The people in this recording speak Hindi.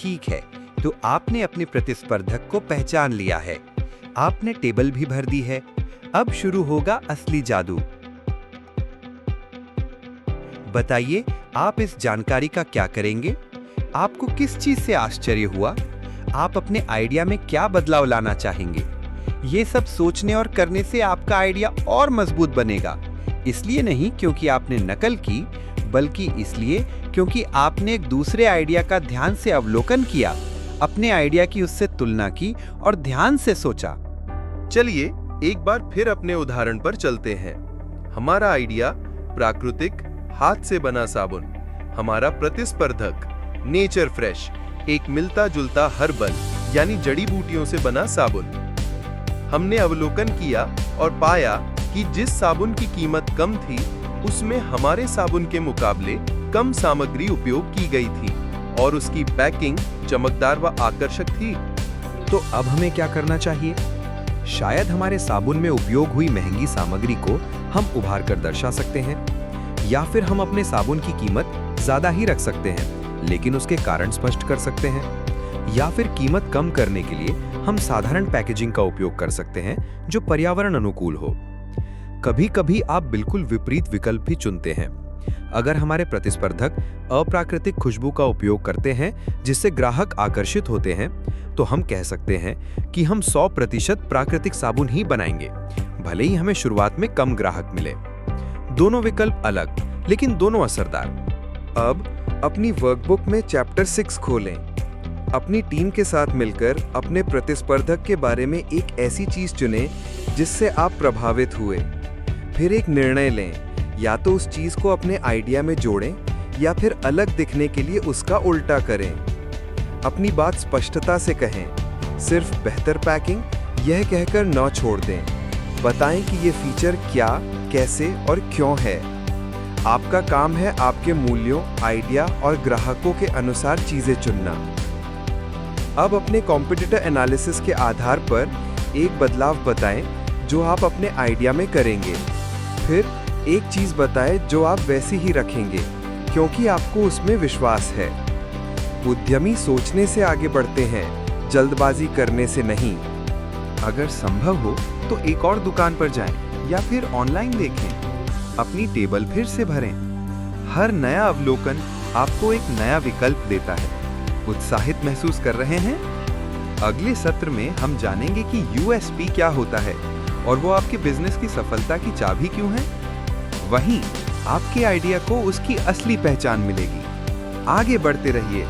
ठीक है, तो आपने अपने प्रतिस्पर्धक को पहचान लिया है। आपने टेबल भी भर दी है। अब शुरू होगा असली जादू। बताइए, आप इस जानकारी का क्या करेंगे? आपको किस चीज से आश्चर्य हुआ? आप अपने आइडिया में क्या बदलाव लाना चाहेंगे? ये सब सोचने और करने से आपका आइडिया और मजबूत बनेगा। इसलिए नहीं क्योंकि आपने नकल की, बल्कि इसलिए क्योंकि आपने एक दूसरे आइडिया का ध्यान से अवलोकन किया, अपने आइडिया की उससे तुलना की और ध्यान से सोचा। चलिए एक बार फिर अपने उदाहरण पर चलते हैं। हमारा आइडिया प्राकृतिक हाथ से बना साबुन, हमारा प्रतिस्पर्धक नेचर फ्रेश एक मिलता जुलता हर्बल यानी जड़ी बूटियों से बना साबुन। हमने अवलोकन किया और पाया कि जिस साबुन की कीमत कम थी, उसमें हमारे साबुन के मुकाबले कम सामग्री उपयोग की गई थी और उसकी पैकिंग चमकदार व आकर्षक थी। तो अब हमें क्या करना चाहिए? शायद हमारे साबुन में उपयोग हुई महंगी सामग्री को हम उभार कर दर्शा सकते हैं, या फिर हम अपने साबुन की कीमत ज्यादा ही रख सकते हैं, लेकिन उसके कारण स्पष्ट कर सकते हैं, या फिर कीमत कम करने के लिए हम साधारण पैकेजिंग का उपयोग कर सकते हैं जो पर्यावरण अनुकूल हो। कभी-कभी आप बिल्कुल विपरीत विकल्प भी चुनते हैं। अगर हमारे प्रतिस्पर्धक अप्राकृतिक खुशबू का उपयोग करते हैं जिससे ग्राहक आकर्षित होते हैं, तो हम कह सकते हैं कि हम 100% प्राकृतिक साबुन ही बनाएंगे, भले ही हमें शुरुआत में कम ग्राहक मिले। दोनों विकल्प अलग, लेकिन दोनों असरदार। अब अपनी वर्कबुक में चैप्टर 6 खोलें। अपनी टीम के साथ मिलकर अपने प्रतिस्पर्धक के बारे में एक ऐसी चीज चुनें जिससे आप प्रभावित हुए। फिर एक निर्णय लें, या तो उस चीज को अपने आइडिया में जोड़ें या फिर अलग दिखने के लिए उसका उल्टा करें। अपनी बात स्पष्टता से कहें, सिर्फ बेहतर पैकिंग यह कहकर न छोड़ दें। बताएं कि ये फीचर क्या, कैसे और क्यों है। आपका काम है आपके मूल्यों, आइडिया और ग्राहकों के अनुसार चीजें चुनना। अब अपने कॉम्पिटिटर एनालिसिस के आधार पर एक बदलाव बताएं जो आप अपने आइडिया में करेंगे। फिर एक चीज बताएं जो आप वैसी ही रखेंगे, क्योंकि आपको उसमें विश्वास है। उद्यमी सोचने से आगे बढ़ते हैं, जल्दबाजी करने से नहीं। अगर संभव हो तो एक और दुकान पर जाएं या फिर ऑनलाइन देखें। अपनी टेबल फिर से भरें। हर नया अवलोकन आपको एक नया विकल्प देता है। उत्साहित महसूस कर रहे हैं? अगले सत्र में हम जानेंगे कि यूएसपी क्या होता है और वो आपके बिजनेस की सफलता की चाबी क्यों है। वहीं आपके आइडिया को उसकी असली पहचान मिलेगी। आगे बढ़ते रहिए।